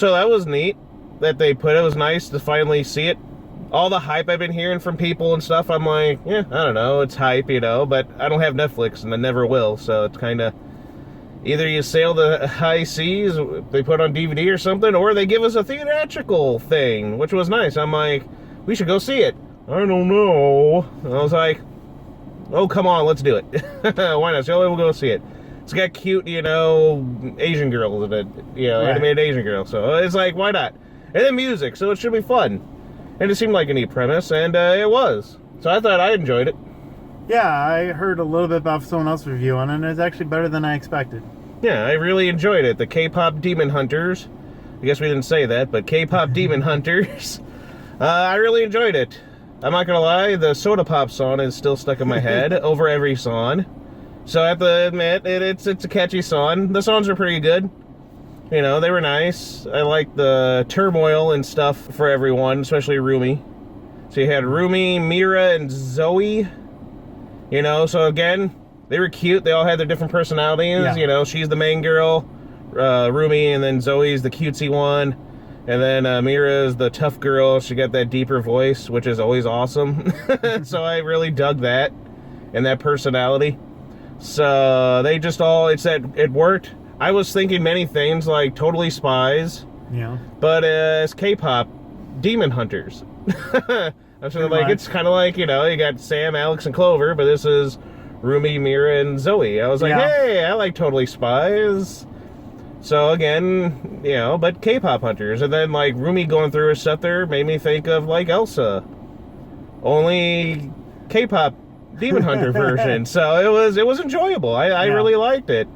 So that was neat that they put it. It was nice to finally see it. All the hype I've been hearing from people and stuff, I'm like, yeah, I don't know, it's hype, you know, but I don't have Netflix and I never will, so it's kind of, either you sail the high seas, they put on DVD or something, or they give us a theatrical thing, which was nice. I'm like, we should go see it. I don't know. And I was like, oh, come on, let's do it. Why not? So we'll go see it. It's got cute, you know, Asian girls in it, you know, animated Asian girls, so it's like, why not? And then music, so it should be fun. And it seemed like a neat premise, and it was. So I thought I enjoyed it. Yeah, I heard a little bit about someone else's review on it, and it's actually better than I expected. Yeah, I really enjoyed it. The Kpop Demon Hunters. I guess we didn't say that, but Kpop Demon Hunters. I really enjoyed it. I'm not going to lie, the Soda Pop song is still stuck in my head over every song. So I have to admit, it's a catchy song. The songs are pretty good. You know, they were nice. I like the turmoil and stuff for everyone, especially Rumi. So you had Rumi, Mira, and Zoey. You know, so again, they were cute. They all had their different personalities. Yeah. You know, she's the main girl, Rumi, and then Zoe's the cutesy one. And then Mira is the tough girl. She got that deeper voice, which is always awesome. So I really dug that and that personality. So they just all, it worked. I was thinking many things, like Totally Spies. Yeah. But it's K-pop Demon Hunters. I'm sort of like, it's kind of like, you know, you got Sam, Alex, and Clover, but this is Rumi, Mira, and Zoey. I was like, hey, I like Totally Spies. So again, you know, but K-pop hunters. And then, like, Rumi going through her stuff there made me think of, like, Elsa. Only K-pop Demon Hunter version. So it was enjoyable. I really liked it.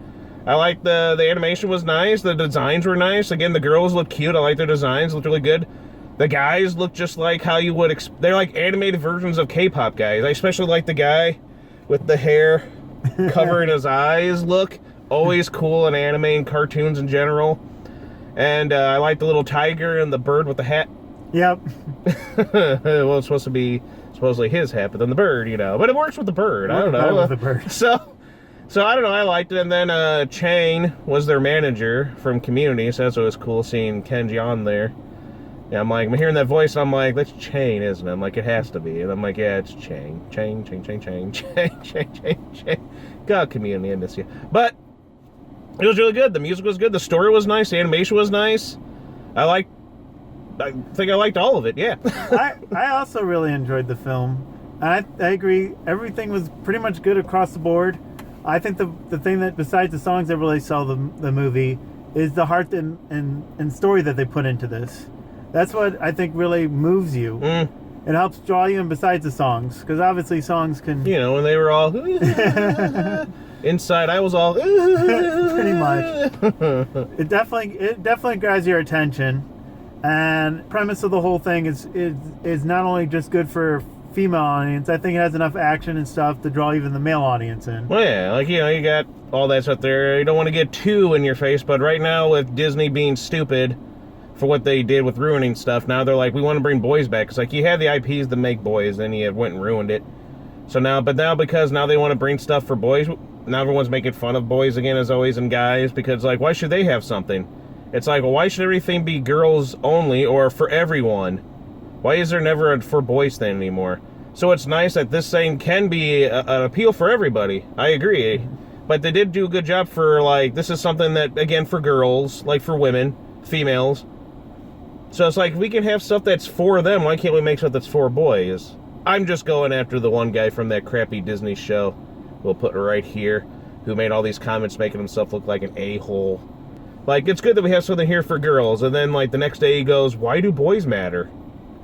I liked the animation was nice. The designs were nice. Again, the girls looked cute. I like their designs. Looked really good. The guys look just like how you would they're like animated versions of K-pop guys. I especially like the guy with the hair covering his eyes look. Always cool in anime and cartoons in general. And I like the little tiger and the bird with the hat. Yep. Well, it's supposed to be supposedly his hat, but then the bird, you know. But it works with the bird. I don't know. With the bird. So I don't know, I liked it. And then Chang was their manager from Community, so that's always cool seeing Kenji on there. Yeah, I'm like, I'm hearing that voice, and I'm like, that's Chang, isn't it? I'm like, it has to be. And I'm like, yeah, it's Chang. Chang. God, Community, I miss you. But it was really good. The music was good. The story was nice. The animation was nice. I think I liked all of it, yeah. I also really enjoyed the film. I agree. Everything was pretty much good across the board. I think the thing that, besides the songs that really sell the movie, is the heart and story that they put into this. That's what I think really moves you. It helps draw you in besides the songs. Because obviously songs can... You know, when they were all... Inside, I was all... Pretty much. It definitely grabs your attention. And premise of the whole thing is not only just good for female audience, I think it has enough action and stuff to draw even the male audience in. Well, yeah, like, you know, you got all that stuff there. You don't want to get too in your face, but right now with Disney being stupid for what they did with ruining stuff, now they're like, we want to bring boys back. It's like, you had the IPs to make boys, then you went and ruined it. So now, because now they want to bring stuff for boys, now everyone's making fun of boys again, as always, and guys, because, like, why should they have something? It's like, well, why should everything be girls only or for everyone? Why is there never a for boys thing anymore? So it's nice that this thing can be an appeal for everybody. I agree. But they did do a good job for, like, this is something that, again, for girls, like for women, females. So it's like, we can have stuff that's for them. Why can't we make stuff that's for boys? I'm just going after the one guy from that crappy Disney show. We'll put it right here. Who made all these comments making himself look like an a-hole. Like, it's good that we have something here for girls. And then, like, the next day he goes, why do boys matter?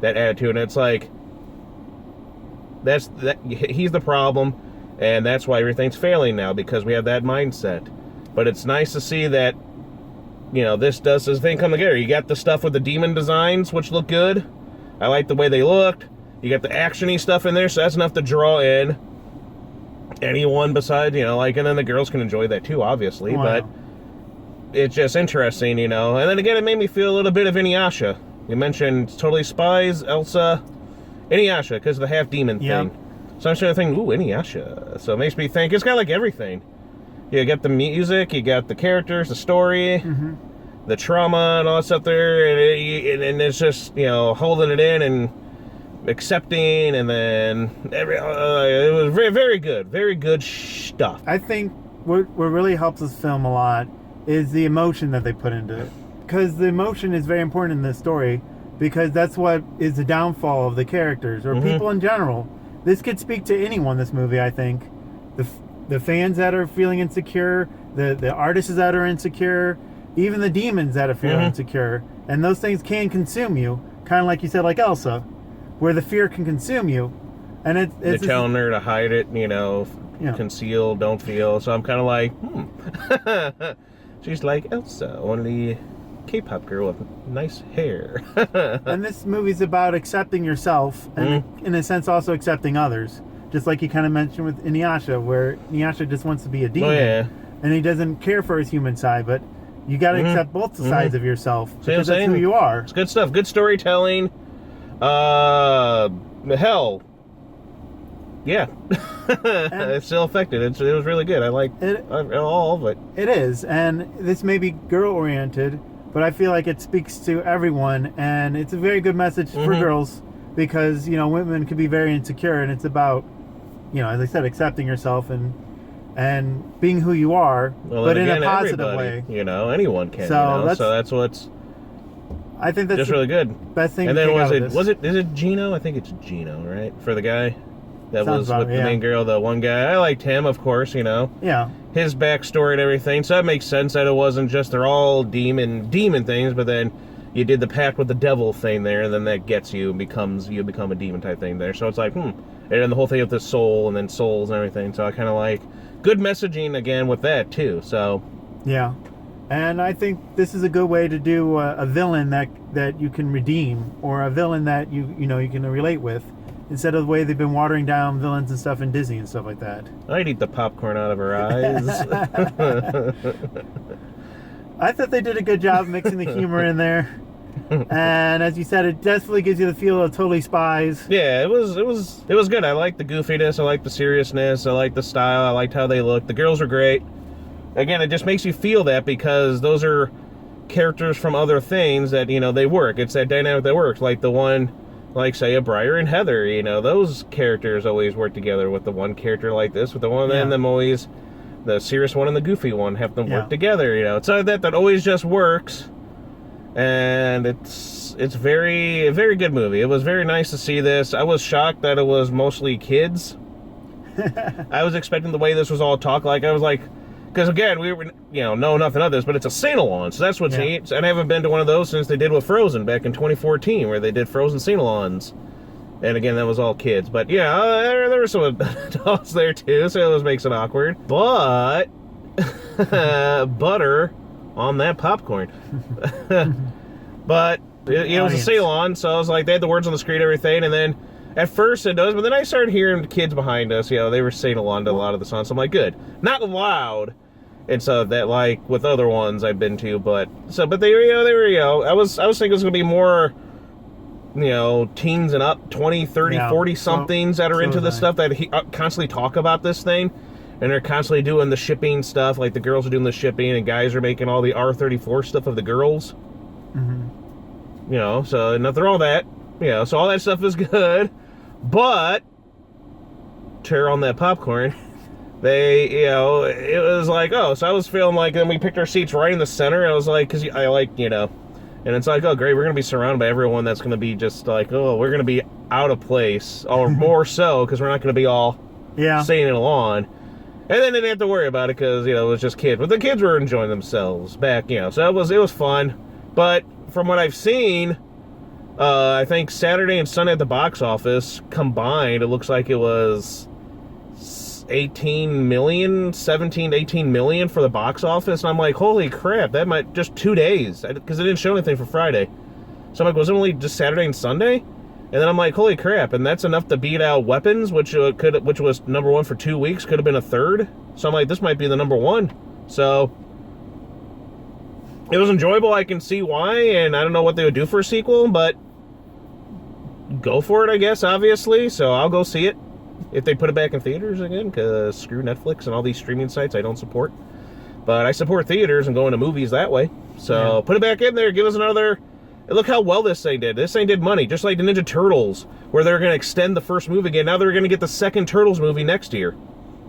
That attitude. And it's like, he's the problem. And that's why everything's failing now, because we have that mindset. But it's nice to see that, you know, this thing come together. You got the stuff with the demon designs, which look good. I like the way they looked. You got the action-y stuff in there, so that's enough to draw in anyone besides, you know, like, and then the girls can enjoy that too, obviously. Wow. But it's just interesting, you know. And then again, it made me feel a little bit of Inuyasha. You mentioned Totally Spies, Elsa, Inuyasha, because of the half-demon thing. So I'm starting to think, ooh, Inuyasha. So it makes me think, it's got like everything. You got the music, you got the characters, the story. the trauma and all that stuff there, and it's just, you know, holding it in and accepting, and then it was very, very good stuff. I think what really helps this film a lot is the emotion that they put into it, because the emotion is very important in this story, because that's what is the downfall of the characters or people in general. This could speak to anyone, this movie, I think. The fans that are feeling insecure, the artists that are insecure, even the demons that are feeling insecure. And those things can consume you, kind of like you said, like Elsa, where the fear can consume you. And it's they're telling her to hide it, you know, conceal, don't feel. So I'm kind of like, She's like Elsa, only K-pop girl with nice hair. And this movie's about accepting yourself, and in a sense also accepting others. Just like you kind of mentioned with Inuyasha, where Inuyasha just wants to be a demon, and he doesn't care for his human side, but you got to accept both sides of yourself, because that's who you are. It's good stuff, good storytelling. Hell, yeah. It still affected. It was really good. I liked all of it. It is, and this may be girl-oriented, but I feel like it speaks to everyone, and it's a very good message for girls, because, you know, women can be very insecure, and it's about, you know, as I said, accepting yourself and being who you are, but in a positive way. You know, anyone can. So, you know? So that's what's. I think that's just really good. Best thing. And then is it Gino? I think it's Gino, right? For the guy that was with the main girl, the one guy. I liked him, of course. You know. Yeah. His backstory and everything. So that makes sense that it wasn't just they're all demon things, but then you did the pact with the devil thing there, and then that gets you become a demon type thing there. So it's like, And then the whole thing with the soul and then souls and everything. So I kind of like good messaging again with that too. So yeah, and I think this is a good way to do a villain that you can redeem, or a villain that you can relate with, instead of the way they've been watering down villains and stuff in Disney and stuff like that. I'd eat the popcorn out of her eyes. I thought they did a good job mixing the humor in there. And as you said, it definitely gives you the feel of Totally Spies. Yeah, it was good. I liked the goofiness, I liked the seriousness, I liked the style, I liked how they looked. The girls were great. Again, it just makes you feel that, because those are characters from other things that, you know, they work. It's that dynamic that works. Like the one, like say a Briar and Heather, you know, those characters always work together with the one character like this, with the one and them always, the serious one and the goofy one have them work together, you know. It's like that always just works. And it's very, very good movie. It was very nice to see this. I was shocked that it was mostly kids. I was expecting the way this was all talk like. I was like, because again, we were, know nothing of this, but it's a sing-along, so that's what's neat. And I haven't been to one of those since they did with Frozen back in 2014, where they did Frozen sing-alongs. And again, that was all kids. But yeah, there were some adults there too, so it always makes it awkward. But butter on that popcorn. But it was a sing-along, so I was like, they had the words on the screen and everything, and then at first it does, but then I started hearing the kids behind us, they were singing along to a lot of the songs. So I'm like, good. Not loud. And so that, like with other ones I've been to, but they were, I was thinking it was going to be more, teens and up, 20, 30, 40 somethings that are into this stuff, that constantly talk about this thing. And they're constantly doing the shipping stuff, like the girls are doing the shipping and guys are making all the R34 stuff of the girls. Mm-hmm. So nothing wrong with that. So all that stuff is good. But, tear on that popcorn, they, it was like, oh, so I was feeling like, then we picked our seats right in the center, and I was like, because I like, and it's like, oh, great, we're going to be surrounded by everyone that's going to be just like, oh, we're going to be out of place, or more so, because we're not going to be all singing along. And then they didn't have to worry about it, because, it was just kids. But the kids were enjoying themselves back, so it was fun. But from what I've seen, I think Saturday and Sunday at the box office combined, it looks like it was 17 to 18 million for the box office. And I'm like, holy crap, that might just 2 days, because it didn't show anything for Friday. So I'm like, was it only just Saturday and Sunday? And then I'm like, holy crap, and that's enough to beat out Weapons, which was number one for 2 weeks, could have been a third. So I'm like, this might be the number one. So it was enjoyable. I can see why, and I don't know what they would do for a sequel, but go for it, I guess, obviously. So I'll go see it if they put it back in theaters again, because screw Netflix and all these streaming sites I don't support. But I support theaters and going to movies that way. So put it back in there. Give us another. Look how well this thing did. This thing did money, just like the Ninja Turtles, where they're going to extend the first movie again. Now they're going to get the second Turtles movie next year.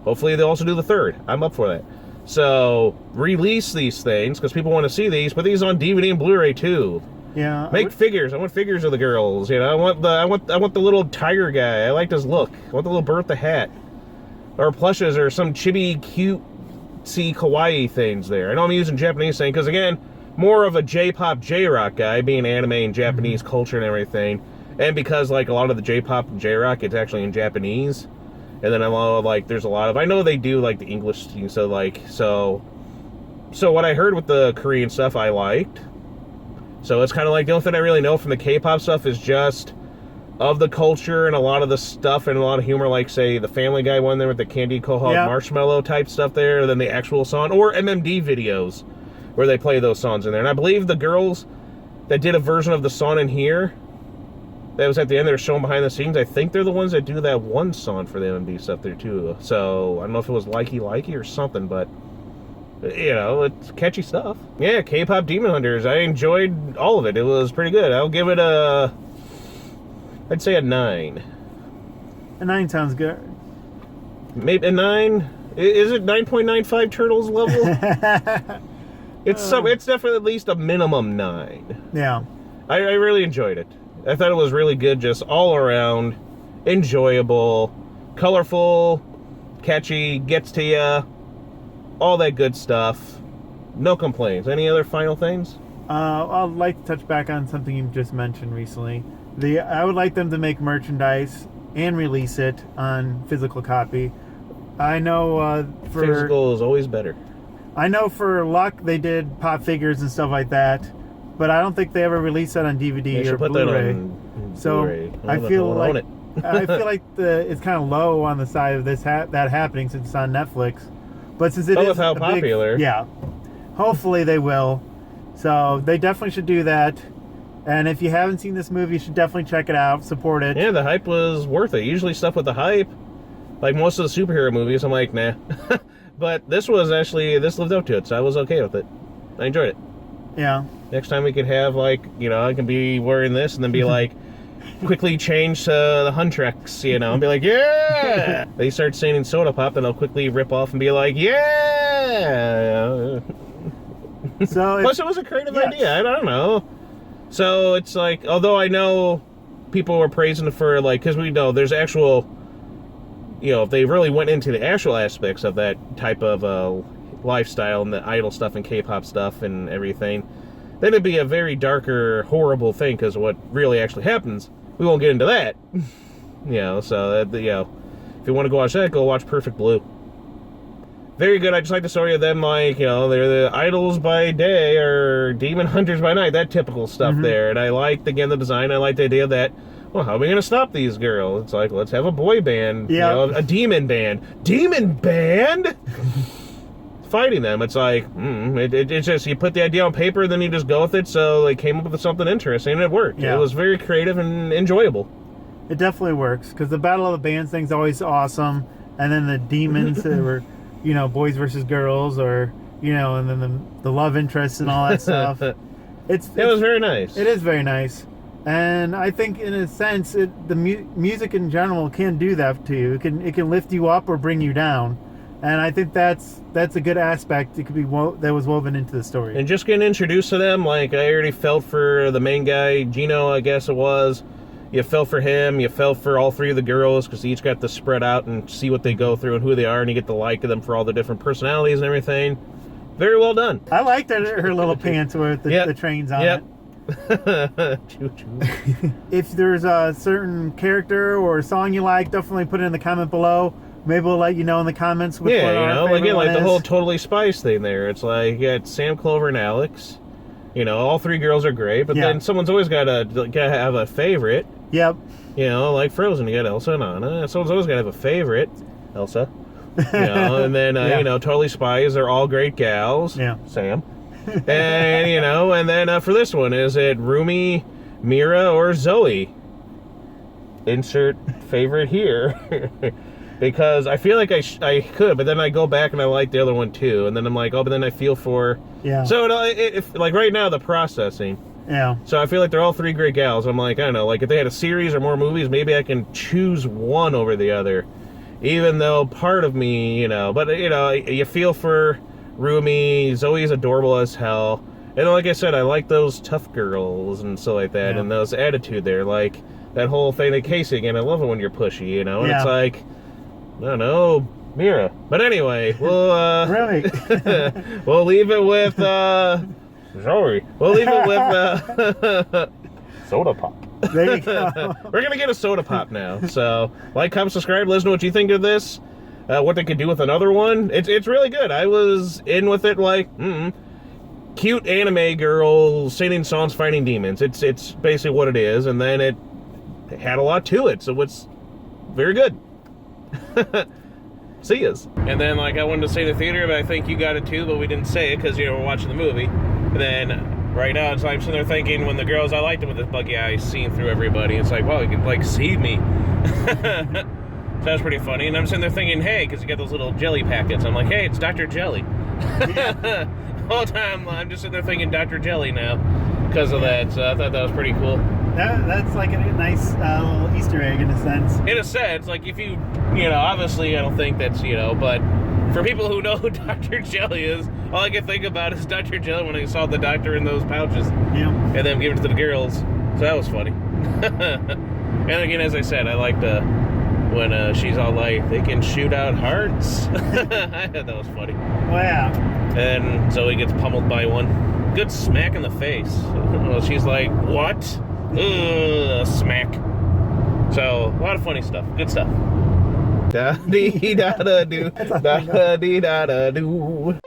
Hopefully they'll also do the third. I'm up for that. So release these things because people want to see these. Put these on DVD and Blu-ray too. Yeah. Make figures. I want figures of the girls. You know, I want the little tiger guy. I liked his look. I want the little Bertha hat, or plushes, or some chibi cutesy kawaii things there. I know I'm using Japanese thing because again, more of a J-pop, J-rock guy, being anime and Japanese culture and everything, and because like a lot of the J-pop and J-rock, it's actually in Japanese, and then there's a lot of, I know they do like the English thing, so what I heard with the Korean stuff I liked. So it's kind of like the only thing I really know from the K-pop stuff is just of the culture and a lot of the stuff and a lot of humor, like say the Family Guy one there with the Candy Cohog Marshmallow type stuff there, and then the actual song, or MMD videos where they play those songs in there. And I believe the girls that did a version of the song in here that was at the end, they were showing behind the scenes, I think they're the ones that do that one song for the MMD stuff there too. So I don't know if it was Likey Likey or something, but you know, it's catchy stuff. Yeah, Kpop Demon Hunters. I enjoyed all of it. It was pretty good. I'll give it I'd say a 9. A 9 sounds good. Maybe a 9? Is it 9.95 Turtles level? It's definitely at least a minimum 9. Yeah. I really enjoyed it. I thought it was really good, just all around, enjoyable, colorful, catchy, gets to ya, all that good stuff. No complaints. Any other final things? I'd like to touch back on something you just mentioned recently. I would like them to make merchandise and release it on physical copy. I know physical is always better. I know for luck they did pop figures and stuff like that, but I don't think they ever released that on DVD or Blu-ray. So I feel like it's kind of low on the side of that happening since it's on Netflix. But since it is with how popular, hopefully they will. So they definitely should do that. And if you haven't seen this movie, you should definitely check it out, support it. Yeah, the hype was worth it. Usually stuff with the hype, like most of the superhero movies, I'm like, nah. But this lived up to it, so I was okay with it. I enjoyed it. Yeah. Next time we could have, like, you know, I can be wearing this and then be like, quickly change to the Huntrix, you know, and be like, yeah! They start singing Soda Pop, then I'll quickly rip off and be like, yeah! So plus, it was a creative idea. I don't know. So it's like, although I know people were praising it for, like, because we know there's actual, you know, if they really went into the actual aspects of that type of lifestyle and the idol stuff and K-pop stuff and everything, then it'd be a very darker, horrible thing because of what really actually happens. We won't get into that. You know, so, you know, if you want to go watch that, go watch Perfect Blue. Very good. I just like the story of them, like, you know, they're the idols by day or demon hunters by night, that typical stuff there. And I liked, again, the design. I liked the idea of that, well, how are we going to stop these girls? It's like, let's have a boy band, you know, a demon band. Demon band? Fighting them. It's like, it's just, you put the idea on paper, then you just go with it, so they came up with something interesting, and it worked. Yeah. It was very creative and enjoyable. It definitely works, because the Battle of the Bands thing's always awesome, and then the demons that were, you know, boys versus girls, or, you know, and then the love interests and all that stuff. It was very nice. It is very nice. And I think, in a sense, the music in general can do that to you. It can lift you up or bring you down. And I think that's a good aspect. It could be that was woven into the story. And just getting introduced to them, like, I already felt for the main guy, Gino, I guess it was. You felt for him. You felt for all three of the girls because they each got to spread out and see what they go through and who they are, and you get to like them for all the different personalities and everything. Very well done. I liked her little pants with the trains on it. If there's a certain character or song you like, definitely put it in the comment below. Maybe we'll let you know in the comments. What again, like the whole Totally Spice thing there. It's like you got Sam, Clover, and Alex. You know, all three girls are great, but then someone's always got to have a favorite. Yep. You know, like Frozen, you got Elsa and Anna. Someone's always got to have a favorite. Elsa. You know, and then, you know, Totally Spies, they're all great gals. Yeah. Sam. And, you know, and then for this one, is it Rumi, Mira, or Zoey? Insert favorite here. because I feel like I could, but then I go back and I like the other one too, and then I'm like, oh, but then I feel for. Yeah. So like right now the processing. Yeah. So I feel like they're all 3 great gals. I'm like, I don't know, like if they had a series or more movies, maybe I can choose one over the other. Even though part of me, you know, but you know, you feel for Rumi. Zoe's adorable as hell. And like I said, I like those tough girls and stuff like that, and those attitude there, like that whole thing that Casey, and I love it when you're pushy, you know, and it's like, I don't know, Mira. But anyway, we'll Rumi. we'll leave it with Zoey. We'll leave it with soda pop. There you go. We're gonna get a soda pop now. So like, comment, subscribe. Let us know what you think of this. What they could do with another one. It's really good. I was in with it like, cute anime girl singing songs fighting demons. It's basically what it is, and then it had a lot to it, so it's very good. See yas. And then like I wanted to say the theater, but I think you got it too, but we didn't say it because, you know, we're watching the movie. And then right now it's like I'm sitting there thinking, when the girls, I liked it with this buggy eyes seeing through everybody. It's like, wow, you can like see me. So that's pretty funny. And I'm sitting there thinking, hey, because you got those little jelly packets. I'm like, hey, it's Dr. Jelly. The whole time I'm just sitting there thinking Dr. Jelly now because of that. So I thought that was pretty cool. That's like a nice little Easter egg in a sense. In a sense, like if you know, obviously I don't think that's, you know, but for people who know who Dr. Jelly is, all I can think about is Dr. Jelly when I saw the doctor in those pouches. Yeah. And then give it to the girls. So that was funny. And again, as I said, I liked when she's all like, they can shoot out hearts. I thought that was funny. Oh, yeah. And Zoe gets pummeled by one. Good smack in the face. Well, she's like, what? Ugh, smack. So, a lot of funny stuff. Good stuff. Da-dee-da-da-doo. Da-dee-da-da-doo.